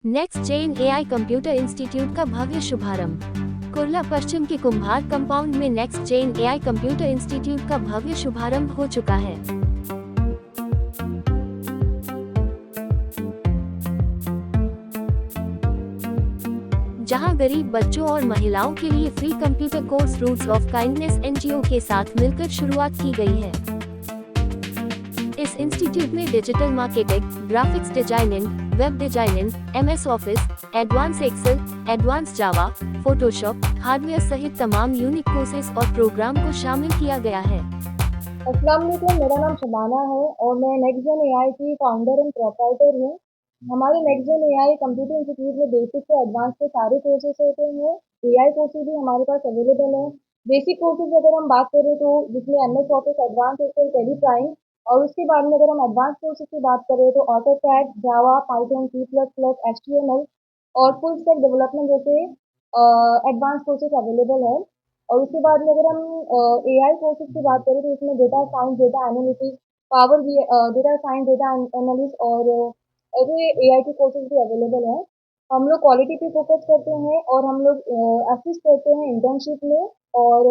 Next gen AI computer institute का भव्य शुभारंभ। कुर्ला पश्चिम के कुम्हार कंपाउंड में next gen AI computer institute का भव्य शुभारंभ हो चुका है। जहां गरीब बच्चों और महिलाओं के लिए free computer course roots of kindness NGO के साथ मिलकर शुरुआत की गई है। इस इंस्टीट्यूट में digital marketing, graphics designing, web designing, MS Office, advance Excel, advance Java, Photoshop, hardware सहित तमाम यूनिक कोर्सेज और प्रोग्राम को शामिल किया गया है। अस्सलाम वालेकुम, मेरा नाम शबाना है और मैं नेक्स्ट जेन एआई की फाउंडर एंड प्रोप्राइटर हूँ। हमारे next gen AI computer institute में बेसिक से एडवांस के सारे कोर्सेज होते हैं। एआई कोर्सेज भी हमारे पास अवेलेबल है। बेसिक कोर्सेज अगर हम बात करें तो जिसमें MS Office, advance Excel, Tally Prime, और उसके बाद में अगर हम एडवांस कोर्सेज की बात करें तो AutoCAD, Java, Python, C plus plus, HTML और फुल स्टैक डेवलपमेंट जैसे एडवांस कोर्सेज अवेलेबल है। और उसके बाद में अगर हम एआई कोर्सेज की बात करें तो इसमें data science, data analytics, power B data science, data analyst और ऐसे एआई के कोर्सेज भी अवेलेबल है। हम लोग क्वालिटी पे फोकस करते हैं और हम लोग असिस्ट करते हैं इंटर्नशिप में और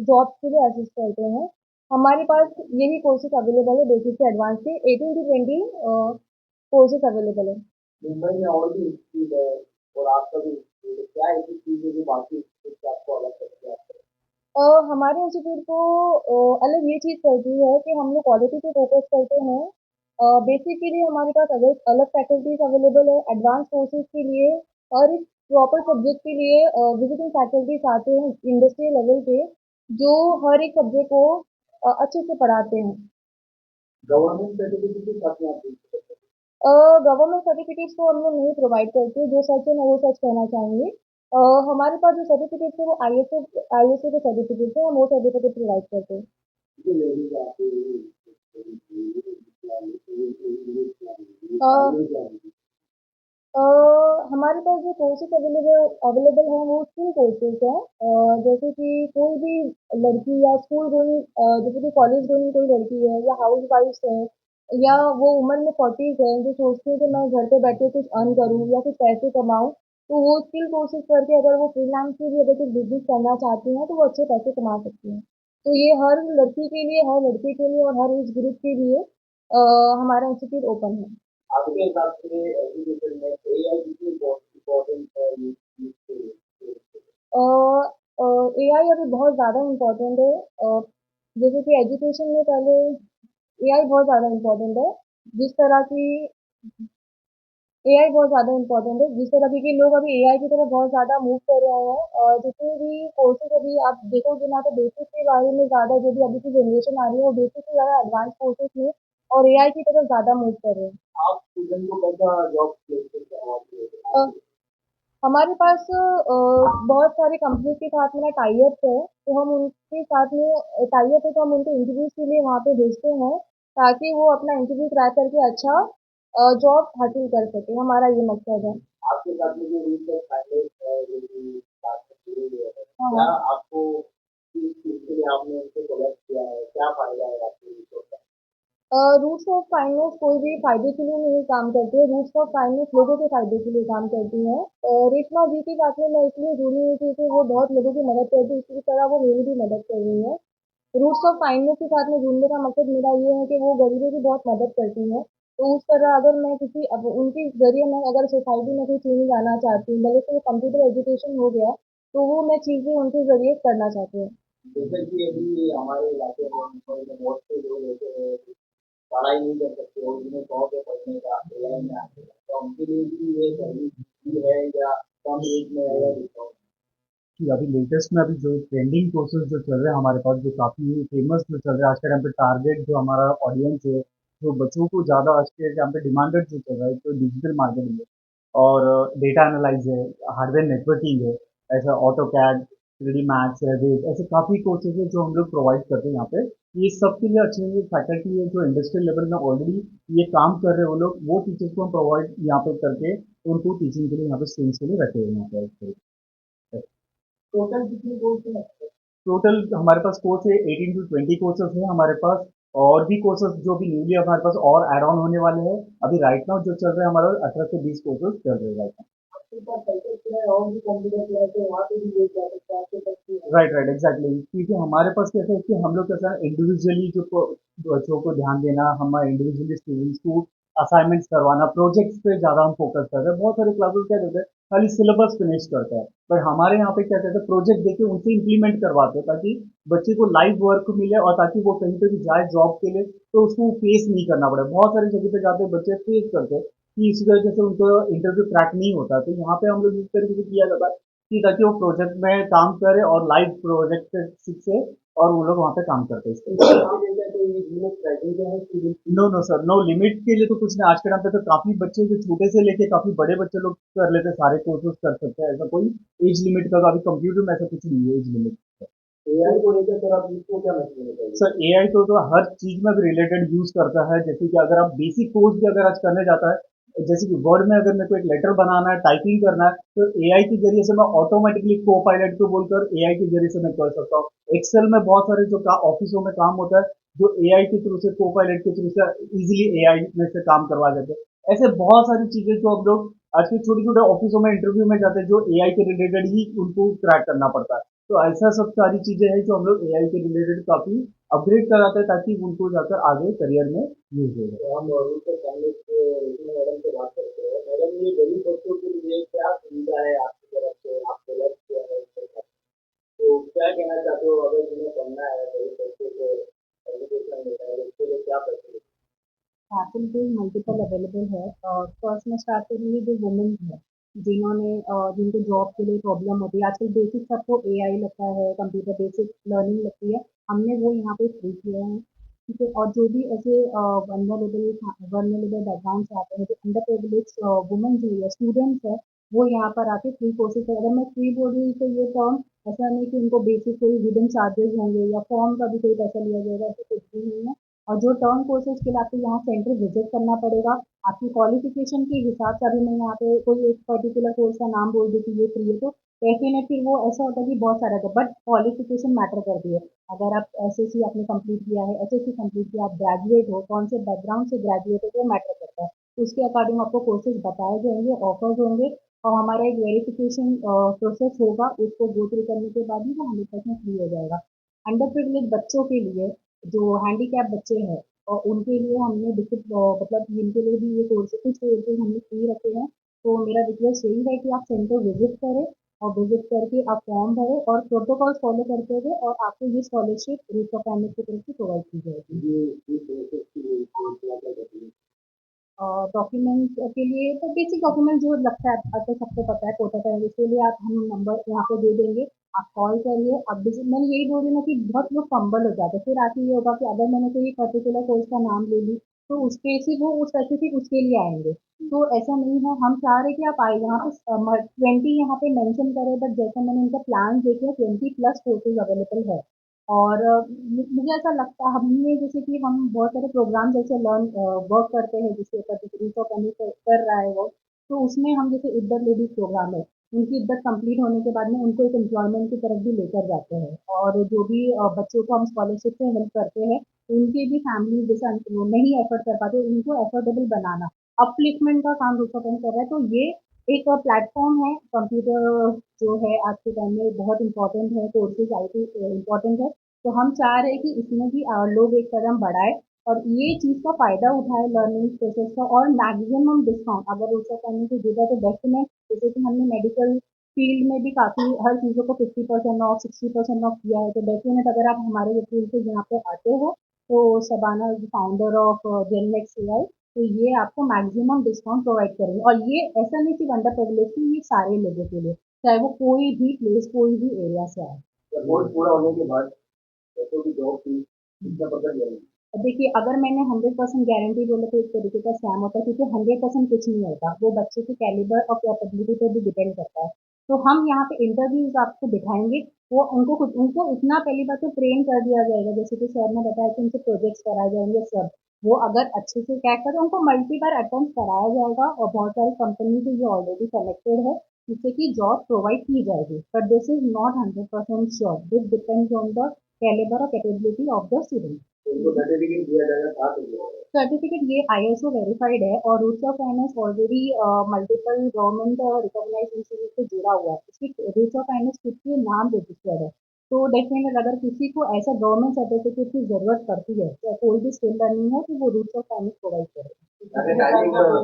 जॉब के लिए असिस्ट करते हैं। हमारे पास यही कोर्सेज अवेलेबल है, बेसिक से एडवांस के 18 to 20 कोर्सेज अवेलेबल है। मुंबई में और भी इंस्टीट्यूट है और आपका भी इंस्टीट्यूट है, क्या ऐसी चीज़ है जो बाकी इंस्टीट्यूट से आपको अलग करती है? हमारे इंस्टीट्यूट को अलग ये चीज़ करती है कि हम लोग क्वालिटी पे फोकस करते हैं। बेसिकली हमारे पास अलग अलग फैकल्टीज अवेलेबल है। एडवांस कोर्सेज के लिए और इस प्रॉपर सब्जेक्ट के लिए विजिटिंग फैकल्टीज आते हैं इंडस्ट्रियल लेवल पे, जो हर एक सब्जेक्ट को अच्छे से पढ़ाते हैं। गवर्नमेंट सर्टिफिकेट अपने आप देख सकते हैं। गवर्नमेंट सर्टिफिकेट्स तो हम लोग नहीं प्रोवाइड करते, जो सच है मैं वो सच कहना चाहूँगी। हमारे पास जो सर्टिफिकेट्स है वो आईएसए के सर्टिफिकेट्स हैं, हम वो सर्टिफिकेट प्रोवाइड करते हैं। अ, अ, हमारे पास जो कोर्सेज अवेलेबल अवेलेबल हैं वो स्किल कोर्सेज हैं। जैसे कि कोई भी लड़की या स्कूल गोइंग, जैसे कि कॉलेज गोइंग कोई लड़की है या हाउस वाइफ है या वो उम्र में 40s है जो सोचती है कि मैं घर पे बैठे कुछ अर्न करूँ या कुछ पैसे कमाऊँ, तो वो स्किल कोर्सेज करके अगर वो फ्रीलांस से भी अगर कुछ बिजनेस करना चाहती हैं तो वो अच्छे पैसे कमा सकती हैं। तो ये हर लड़की के लिए, हर लड़के के लिए और हर एज ग्रुप के लिए हमारा इंस्टीट्यूट ओपन है। आपके हिसाब से एजुकेशन में एआई कितनी इम्पोर्टेंट है एआई अभी बहुत ज़्यादा इम्पोर्टेंट है। जैसे कि एजुकेशन में पहले एआई बहुत ज़्यादा इम्पोर्टेंट है। जिस तरह की एआई बहुत ज़्यादा इम्पोर्टेंट है, जिस तरह के लोग अभी एआई की तरफ बहुत ज़्यादा मूव कर रहे हैं और जितने भी कोर्सेज अभी आप देखोगे ना तो बेसिक के बारे में ज़्यादा, जो भी अभी की जनरेशन आ रही है वो बेसिक से ज़्यादा एडवांस कोर्सेज में और एआई की तरफ ज़्यादा मूव कर रहे हैं। आप स्टूडेंट को कैसा जॉब प्लेसमेंट करवाते हो? हमारे पास बहुत सारे कंपनी के साथ मेरा टाई अप है, तो हम उनके साथ में टाई अप है तो हम उनको इंटरव्यूज़ के लिए वहाँ पे भेजते हैं, ताकि वो अपना इंटरव्यू क्रैक करके अच्छा जॉब हासिल कर सकें, हमारा ये मकसद है। आपके साथ में जो रूल्स एंड फाइनेंस है, जो भी बात जुड़ी हुई है, हाँ, क्या आपको इस चीज़ के लिए आपने उनसे कोलैब किया है? क्या फ़ायदा है आपको इसको? रूट्स ऑफ काइंडनेस कोई भी फ़ायदे के लिए नहीं काम करती है, रूट्स ऑफ काइंडनेस लोगों के फ़ायदे के लिए काम करती है। रेशमा जी के साथ में मैं इसलिए जुड़ी हुई क्योंकि वो बहुत लोगों की मदद करती है, इसी तरह वो मेरी भी मदद कर रही है। रूट्स ऑफ काइंडनेस के साथ में जुड़ने का मकसद मेरा ये है कि वो गरीबों की बहुत मदद करती है। तो उस तरह अगर मैं किसी अब उनके ज़रिए मैं अगर सोसाइटी में कोई चेंज लाना चाहती हूँ, भले से वो कंप्यूटर एजुकेशन हो गया, तो वो मैं चीज़ें उनके ज़रिए करना चाहती हूँ। जैसे कि अभी हमारे इलाके में बहुत से लोग होते हैं, पढ़ाई नहीं कर सकते हो, जिन्हें शौक है पढ़ने का, एआई में आने का, तो उनके लिए भी ये सर्विस फ्री है या कम एज में है या डिस्काउंट? कि अभी लेटेस्ट में अभी जो ट्रेंडिंग कोर्सेज जो चल रहे हैं हमारे पास, जो काफ़ी फेमस जो चल रहा है आज के टाइम पे, टारगेट जो हमारा ऑडियंस है, जो बच्चों को ज़्यादा आज के टाइम पे डिमांडेड जो चल रहा है, तो डिजिटल मार्केटिंग है और डेटा एनालाइज है, हार्डवेयर नेटवर्किंग है, ऐसा auto CAD, 3D maths, Revit, ऐसे काफ़ी कोर्सेज है जो हम लोग प्रोवाइड करते हैं यहाँ पे। ये सब के लिए अच्छे फैकल्टी है जो इंडस्ट्रियल लेवल में ऑलरेडी ये काम कर रहे हैं, वो लोग वो टीचर्स को हम प्रोवाइड यहाँ पे करके उनको टीचिंग के लिए यहाँ पे स्टूडेंट्स के लिए रखे हुए हैं यहाँ पे। टोटल कितने कोर्स हैं? टोटल हमारे पास कोर्स है 18 to 20 कोर्सेज हैं हमारे पास। और भी कोर्सेज जो भी न्यूली हमारे पास और ऐड ऑन होने वाले हैं। अभी राइट नाउ जो चल रहे हैं हमारे 18 से 20 कोर्सेज चल रहे हैं right now. Right right exactly, क्योंकि हमारे पास कैसा है कि हम लोग कैसा है इंडिविजुअली जो बच्चों को ध्यान देना, हम इंडिविजुअली स्टूडेंट्स को असाइनमेंट्स करवाना, प्रोजेक्ट्स पे ज़्यादा हम फोकस करते हैं। बहुत सारे क्लासेस क्या करते हैं खाली सिलेबस फिनिश करता है, पर हमारे यहाँ पे क्या कहते हैं प्रोजेक्ट देके उनसे इम्प्लीमेंट करवाते हैं ताकि बच्चे को लाइव वर्क मिले और ताकि वो कहीं पे भी जाए जॉब के लिए तो उसको फेस नहीं करना पड़े। बहुत सारी जगह पे जाते हैं बच्चे फेस करते हैं कि इसी वजह से उनको इंटरव्यू क्रैक नहीं होता। तो यहाँ पे हम लोग इस तरीके से किया जाता है कि ताकि वो प्रोजेक्ट में काम करे और लाइव प्रोजेक्ट सीखे और वो लोग वहाँ पे काम करते हैं इस तरीके। No no sir, no limit के लिए तो कुछ नहीं। आज के टाइम पे तो काफी बच्चे जो छोटे से लेके काफी बड़े बच्चे लोग कर लेते हैं, सारे कोर्सेज कर सकते हैं। ऐसा कोई एज लिमिट का तो अभी कंप्यूटर में ऐसा कुछ नहीं है एज लिमिट। एआई को लेकर सर आप इसको क्या मैसेज देना चाहिए? सर एआई तो हर चीज में भी रिलेटेड यूज करता है। जैसे कि अगर आप बेसिक कोर्स भी अगर आज करने जाता है, जैसे कि वर्ड में अगर मेरे को एक लेटर बनाना है, टाइपिंग करना है, तो एआई के जरिए से मैं ऑटोमेटिकली को पायलट को बोलकर एआई के जरिए से मैं कर सकता हूँ। एक्सेल में बहुत सारे जो ऑफिसों में काम होता है जो एआई के थ्रू से, को पायलट के थ्रू से इजीली एआई में से काम करवा देते हैं। ऐसे बहुत सारी चीजें जो हम लोग आज के छोटे छोटे ऑफिसों में इंटरव्यू में जाते हैं जो एआई के रिलेटेड ही उनको क्रैक करना पड़ता है। तो ऐसा सब सारी चीजें हैं जो हम लोग एआई के रिलेटेड काफी अपग्रेड कराते हैं ताकि उनको जाकर आगे करियर में यूज हो जाए। तो हम उससे पहले मैडम से बात करते हैं। मैडम, ये गरीब बच्चों के लिए क्या सुविधा है आपकी तरफ से, आपको लग क्या है इसके साथ? तो क्या कहना चाहते हो अगर जिन्हें पढ़ना है गरीब बच्चों को एजुकेशन मिलना है उसके लिए क्या करते हैं? फैसिलिटीज मल्टीपल अवेलेबल है। फर्स्ट में स्टार्ट करेंगे जो वुमेन है, जिन्होंने जिनको जॉब के लिए प्रॉब्लम होती है। आजकल बेसिक सबको एआई लगता है, कंप्यूटर बेसिक लर्निंग लगती है, हमने वो यहाँ पे फ्री किया है। ठीक है, और जो भी ऐसे वनरेबल बैकग्राउंड से आते हैं, जो अंडर प्रिविलेज वुमेन जो है, स्टूडेंट्स है, वो यहाँ पर आके फ्री कोर्सेज है। अगर मैं फ्री बोल रही हूँ तो ये टर्म ऐसा नहीं कि उनको बेसिक कोई हिडन चार्जेस होंगे या फॉर्म का भी कोई पैसा लिया जाएगा, ऐसा कुछ भी नहीं है। और जो टर्म कोर्सेज के लिए आपको यहाँ सेंटर विजिट करना पड़ेगा, आपकी क्वालिफिकेशन के हिसाब से। अभी मैं यहाँ पे कोई एक पर्टिकुलर कोर्स का नाम बोल दूँ कि ये फ्री है, तो डेफिनेटली वो ऐसा होता है कि बहुत सारा था, बट क्वालिफिकेशन मैटर करती है। अगर आप एसएससी आपने कंप्लीट किया है, एचएससी कंप्लीट किया, आप ग्रेजुएट हो, कौन से बैकग्राउंड से ग्रेजुएट हो, वो मैटर करता है। उसके अकॉर्डिंग आपको कोर्सेज बताए जाएंगे, ऑफर्स होंगे, और हमारा एक वेरिफिकेशन प्रोसेस होगा, उसको गो थ्रू करने के बाद ही वो 100% फ्री हो जाएगा। अंडर प्रिविलेज बच्चों के लिए, जो हैंडीकैप बच्चे हैं, और उनके लिए हमने मतलब इनके लिए भी ये कोर्स, कुछ कोर्सेज हमने फ्री रखे हैं। तो मेरा रिक्वेस्ट यही है कि आप सेंटर विजिट करें, और विजिट करके आप फॉर्म भरें और प्रोटोकॉल फॉलो करते हुए, और आपको ये स्कॉलरशिप रूट ऑफ फैमिली की तरफ से प्रोवाइड की जाएगी। ये प्रोसेस के लिए क्या क्या करती है? डॉक्यूमेंट के लिए तो बेसिक डॉक्यूमेंट जो लगता है, आपको सबको पता है, कोटा का है, उसके लिए आप हम नंबर यहाँ पे दे देंगे, आप कॉल करिए। अब मैंने यही बोल रही हूँ ना कि बहुत लोग फंबल हो जाते हैं, फिर आके ये होगा कि अगर मैंने कोई पर्टिकुलर कोर्स का नाम ले ली तो उसके सिर्फ वो उस स्पेसिफिक उसके लिए आएंगे। तो ऐसा नहीं है, हम चाह रहे कि आप आए यहाँ पे 20 यहाँ पे मेंशन करें, बट जैसा मैंने इनका प्लान देखे 20+ कोर्सेज अवेलेबल है। और मुझे ऐसा लगता है, हमने जैसे कि हम बहुत सारे प्रोग्राम जैसे लर्न वर्क करते हैं जिसके ऊपर जैसे रीच ऑफ एनी कर रहा है वो, तो उसमें हम जैसे इद्दत लेडीज प्रोग्राम है, उनकी इद्दत कंप्लीट होने के बाद में उनको एक एम्प्लॉयमेंट की तरफ भी लेकर जाते हैं। और जो भी बच्चों को हम स्कॉलरशिप से हेल्प करते हैं, उनकी भी फैमिली जैसे वो नहीं एफर्ट कर पाते, उनको एफोर्डेबल बनाना, अपलिफ्टमेंट का काम रीच ऑफ एनी कर रहा है। तो ये एक प्लेटफॉर्म है कंप्यूटर, जो है आज के टाइम में बहुत इंपॉर्टेंट है, कोर्सेज आईटी इंपॉर्टेंट है। तो हम चाह रहे हैं कि इसमें भी लोग एक कदम बढ़ाए और ये चीज़ का फ़ायदा उठाए लर्निंग प्रोसेस का, और मैक्सिमम डिस्काउंट अगर उसका करने की देगा तो डेफिनेट, जैसे कि हमने मेडिकल फील्ड में भी काफ़ी हर चीज़ों को 50% ऑफ, 60% ऑफ किया है। तो डेफिनेट अगर आप हमारे वकील से यहाँ पे आते हो, तो शबाना फाउंडर ऑफ जेननेक्स एआई, तो ये आपको मैक्सिमम डिस्काउंट प्रोवाइड करेंगे। और ये ऐसा नहीं कि अंडर प्रिविलेज, ये सारे लोगों के लिए, चाहे वो कोई भी प्लेस, कोई भी एरिया से आए। कोर्स पूरा होने के बाद बच्चों की जॉब की कितना पता चलेगा? देखिए, अगर मैंने 100% गारंटी बोला तो एक तरीके का स्कैम होता है, क्योंकि 100% कुछ नहीं होता, वो बच्चे के कैलिबर और कैपेबिलिटी पे भी डिपेंड करता है। तो हम यहाँ पे इंटरव्यूज आपको दिखाएंगे, वो उनको इतना पहली बात तो ट्रेन कर दिया जाएगा, जैसे कि सर ने बताया कि उनसे प्रोजेक्ट्स कराए जाएंगे सब। वो अगर अच्छे से क्रैक करें, उनको मल्टी बार अटेम्प्ट कराया जाएगा, और बहुत सारी कंपनी से ये ऑलरेडी कनेक्टेड है, जिससे कि जॉब प्रोवाइड की जाएगी। But this is not 100% sure, this depends on the calibre और कैपेबिलिटी ऑफ द स्टूडेंट। उनको सर्टिफिकेट दिया जाएगा साथ में। सर्टिफिकेट ये आईएसओ वेरीफाइड है और roots of kindness already multiple government recognised institute से जुड़ा हुआ है। इसकी रूट्स ऑफ काइंडनेस खुद के नाम रजिस्टर्ड है। तो डेफिनेटली अगर किसी को ऐसा गवर्नमेंट सर्टिफिकेट की जरूरत पड़ती है या कोई भी स्किल लर्निंग है तो वो रूट्स ऑफ काइंडनेस प्रोवाइड करेगा।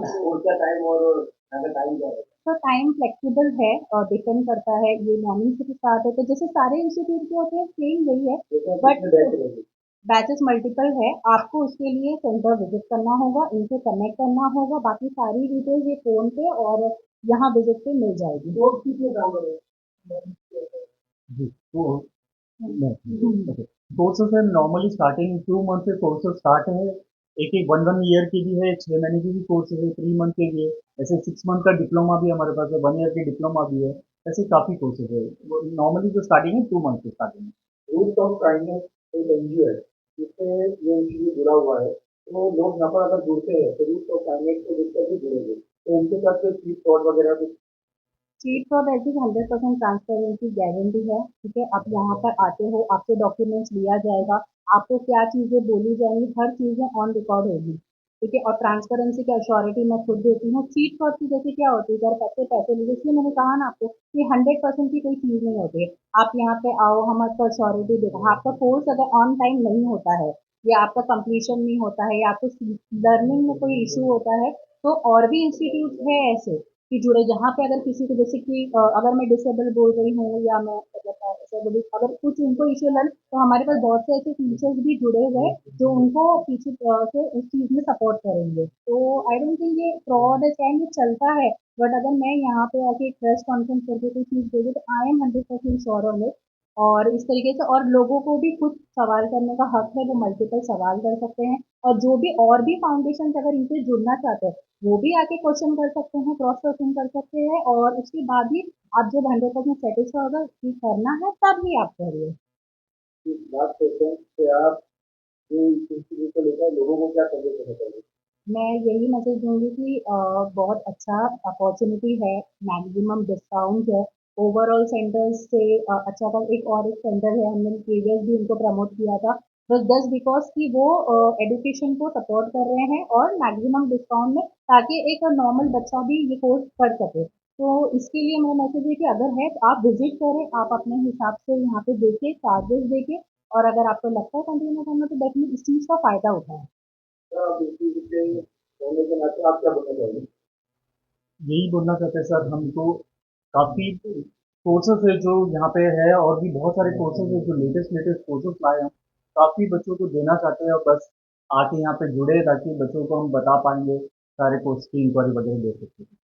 स्कूल का टाइम और टाइम क्या है? तो टाइम फ्लेक्सिबल है और डिपेंड करता है, ये मॉर्निंग से स्टार्ट होता है जैसे सारे इंस्टीट्यूट के होते हैं, सेम यही है। बट बैचेस मल्टीपल है, आपको उसके लिए सेंटर विजिट करना होगा, इनसे कनेक्ट करना होगा, बाकी सारी डिटेल्स ये फोन पे और यहाँ विजिट पे मिल जाएगी। तो कितने काम जी, तो हम्म। कोर्सेज है नॉर्मली स्टार्टिंग 2 मंथ से कोर्सेज स्टार्ट है। एक एक 1 1 ईयर की भी है, 6 महीने की भी कोर्सेज है, 3 मंथ के भी है। ऐसे 6 मंथ का डिप्लोमा भी हमारे पास है, 1 ईयर की डिप्लोमा भी है। ऐसे काफी कोर्सेज है। नॉर्मली जो स्टार्टिंग है 2 मंथ से स्टार्टिंग है। रूट ऑफ काइंडनेस एक एनजीओ है जिससे ये इंस्टीट्यूट जुड़ा हुआ है। तो लोग यहाँ पर अगर जुड़ते हैं तो रूट ऑफ काइंडनेस को देखकर भी जुड़ेंगे, तो उनके साथ कोई चीट फ्रॉड वगैरह कुछ। Cheat for at 100% transparency guarantee है। ठीक है, आप यहाँ पर आते हो, आपसे डॉक्यूमेंट्स लिया जाएगा, आपको क्या चीजें बोली जाएंगी, हर चीजें ऑन रिकॉर्ड होगी। ठीक है, और ट्रांसपेरेंसी की अश्योरिटी मैं खुद देती हूँ। चीट फॉर की जैसे क्या होती है, अगर पैसे पैसे लीजिए, इसलिए मैंने कहा ना आपको कि 100% की कोई चीज नहीं होती है। आप यहाँ पे आओ, हम आपको अश्योरिटी देगा, आपका कोर्स अगर ऑन टाइम नहीं होता है या आपका कंप्लीशन नहीं होता है या आपको लर्निंग में कोई इशू होता है, तो और भी इंस्टीट्यूट है ऐसे कि जुड़े, जहाँ पे अगर किसी को जैसे कि अगर मैं डिसेबल बोल रही हूँ या मैं मतलब ऐसा बोली, अगर कुछ उनको इश्यू लर्न, तो हमारे पास बहुत से ऐसे टीचर्स भी जुड़े हुए हैं जो उनको पीछे से उस चीज में सपोर्ट करेंगे। तो आई डोंट थिंक ये फ्रॉड है, स्कैम ये चलता है। बट अगर मैं यहाँ पे आके एक प्रेस कॉन्फ्रेंस करके कोई चीज बोलूँ तो I am 100% sure on it. और इस तरीके से, और लोगों को भी खुद सवाल करने का हक है, वो मल्टीपल सवाल कर सकते हैं। और जो भी और भी फाउंडेशन अगर इनसे जुड़ना चाहते हैं वो भी आके क्वेश्चन कर सकते हैं, क्रॉस क्वेश्चन कर सकते हैं, और उसके बाद ही आप जब 100% सेटिस्फाई होगा कि करना है तब ही आप करिए। लास्ट क्वेश्चन कि आप ये इंस्टीट्यूट को लेकर लोगों को क्या संदेश देना चाहिए? मैं यही मैसेज दूंगी कि बहुत अच्छा अपॉर्चुनिटी है, मैक्सिमम डिस्काउंट है, ओवरऑल सेंटर्स से अच्छा था। एक और एक सेंटर है, हमने प्रीवियस भी उनको प्रमोट किया था, बस जस्ट बिकॉज कि वो एजुकेशन को सपोर्ट कर रहे हैं और मैक्सिमम डिस्काउंट में, ताकि एक नॉर्मल बच्चा भी ये कोर्स कर सके। तो इसके लिए मेरा मैसेज है कि अगर है तो आप विजिट करें, आप अपने हिसाब से यहाँ पे देखिए, चार्जेस देखिए, और अगर आपको लगता है कंटिन्यू करना तो डेफिनेटली इस चीज़ का फायदा उठाएं। आप इसी से होने के नाते आप क्या बोलना चाहेंगे? यही बोलना चाहते हैं सर, हमको काफी कोर्सेज है जो यहाँ पे है, और भी बहुत सारे कोर्सेज है जो लेटेस्ट लेटेस्ट कोर्सेज लाए हैं। काफी बच्चों को देना चाहते हैं, और बस आके यहाँ पे जुड़े ताकि बच्चों को हम बता पाएंगे सारे कोर्स की इंक्वायरी वगैरह दे सकते हैं।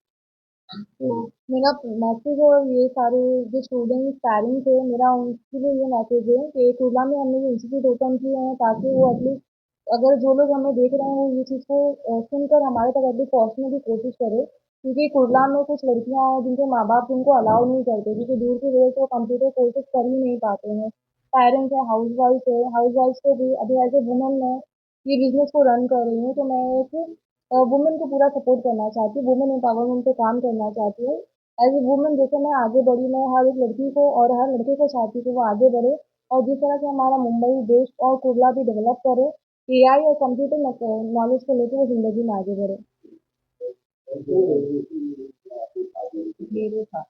तो मेरा मैसेज है, और ये सारे जो स्टूडेंट्स पेरेंट्स है, मेरा उनके लिए ये मैसेज है कि कुरला में हमने ये इंस्टीट्यूट ओपन किए हैं ताकि वो एटलीस्ट, अगर जो लोग हमें देख रहे हैं वो ये चीज़ को सुनकर हमारे तक एटलीस्ट पहुँचने की कोशिश करें। क्योंकि कुरला में कुछ लड़कियां हैं जिनके माँ बाप उनको अलाउ नहीं करते, क्योंकि दूर की वजह से वो कंप्यूटर कोर्सेज कर ही नहीं पाते हैं। पेरेंट्स है, हाउस वाइफ को भी अभी एज ए वुमन मैं ये बिजनेस को रन कर रही हूँ, तो मैं एक वुमेन को पूरा सपोर्ट करना चाहती हूँ, वुमेन एम्पावरमेंट पे काम करना चाहती हूँ। एज ए वुमेन जैसे मैं आगे बढ़ी, मैं हर एक लड़की को और हर लड़के को चाहती हूँ कि वो आगे बढ़े, और जिस तरह से हमारा मुंबई देश और कुर्ला भी डेवलप करे, एआई और कंप्यूटर नॉलेज को लेकर वो जिंदगी में आगे बढ़े। ये था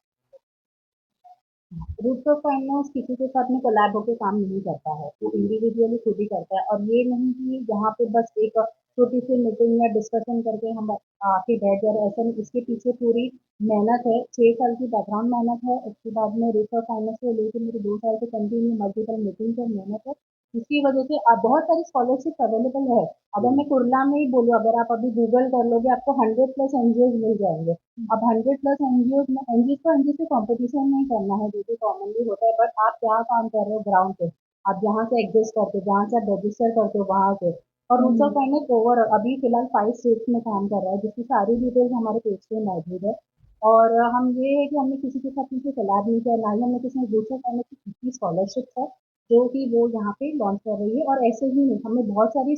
रूट्स ऑफ फाइनेंस, किसी के साथ में कोलैब होकर काम नहीं करता है, वो इंडिविजुअली खुद ही करता है। और ये नहीं कि यहाँ पे बस एक छोटी सी मीटिंग या डिस्कशन करके हम आके बैठ जा रहे हैं, ऐसा नहीं। इसके पीछे पूरी मेहनत है, 6 साल की बैकग्राउंड मेहनत है। उसके बाद में रूट्स ऑफ फाइनेंस को लेकर मेरे 2 साल से कंटिन्यू मल्टीपल मीटिंग और मेहनत है। इसकी वजह से अब बहुत सारी स्कॉलरशिप अवेलेबल है। अगर मैं कुरला में ही बोलूँ, अगर आप अभी गूगल कर लोगे आपको 100+ एनजीओ मिल जाएंगे। अब 100+ एनजीओ में, एनजीओ को एनजीओ से कंपटीशन नहीं करना है जो कि कॉमनली होता है, बट आप क्या काम कर रहे हो ग्राउंड पे, आप जहाँ से एग्जिस्ट करते हो, जहाँ से आप रजिस्टर करते हो वहां से। और रूट्स ऑफ काइंडनेस ओवर अभी फिलहाल 5 स्टेट्स में काम कर रहा है, जिसकी सारी डिटेल्स हमारे पेज पे मौजूद है। और हम ये है कि हमने किसी के साथ किसी कोलैब नहीं किया, ना ही हमने किसी रूट्स ऑफ काइंडनेस की कितनी स्कॉलरशिप है जो कि वो यहाँ पे लॉन्च कर रही है। और ऐसे ही नहीं, हमें बहुत सारी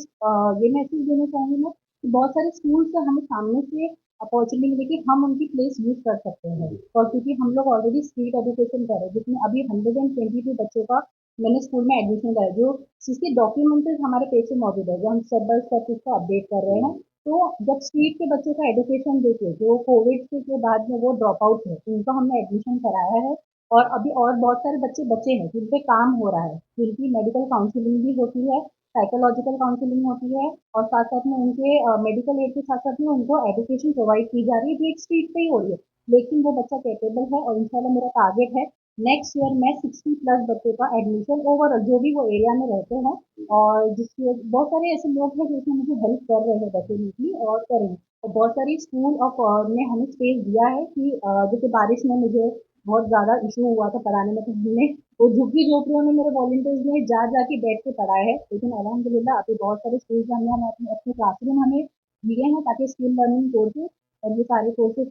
ये मैसेज देना चाहूंगी मैं कि बहुत सारे स्कूल से हमें सामने से अपॉर्चुनिटी मिली कि हम उनकी प्लेस यूज कर सकते हैं। और क्योंकि हम लोग ऑलरेडी स्ट्रीट एजुकेशन कर रहे हैं जिसमें अभी 122 बच्चों का मैंने स्कूल में एडमिशन कराया, जो जिसके डॉक्यूमेंट्स हमारे पेज पे मौजूद है, जो हम स्टेप बाय स्टेप उसको अपडेट कर रहे हैं। तो जब स्ट्रीट के बच्चों का एजुकेशन देखे, जो कोविड के बाद में वो ड्रॉप आउट है, उनका हमने एडमिशन कराया है। और अभी और बहुत सारे बच्चे बचे हैं जिन पे काम हो रहा है, जिनकी मेडिकल काउंसलिंग भी होती है, साइकोलॉजिकल काउंसलिंग होती है, और साथ साथ में उनके मेडिकल एड के साथ साथ में उनको एजुकेशन प्रोवाइड की जा रही है, जो एक स्ट्रीट पे ही हो रही है। लेकिन वो बच्चा कैपेबल है, और इंशाल्लाह मेरा टारगेट है नेक्स्ट ईयर मैं 60+ बच्चों का एडमिशन ओवरऑल, जो भी वो एरिया में रहते हैं, और जिसके बहुत सारे ऐसे लोग हैं जो इसमें मुझे हेल्प कर रहे हैं डेफिनेटली, और करेंगे। और बहुत सारी स्कूल और ने हमें स्पेस दिया है कि जैसे बारिश में मुझे बहुत ज़्यादा इशू हुआ था पढ़ाने में, तो हमने वो झुग्गी झोपड़ियों में मेरे वॉलंटियर्स ने जा जाके बैठ के पढ़ाया है। लेकिन अल्हम्दुलिल्लाह अभी बहुत सारे स्कूल्स में हमने अपने अपने क्लासरूम हमें दिए हैं, ताकि स्किल लर्निंग कोर्सेज और ये सारे कोर्सेज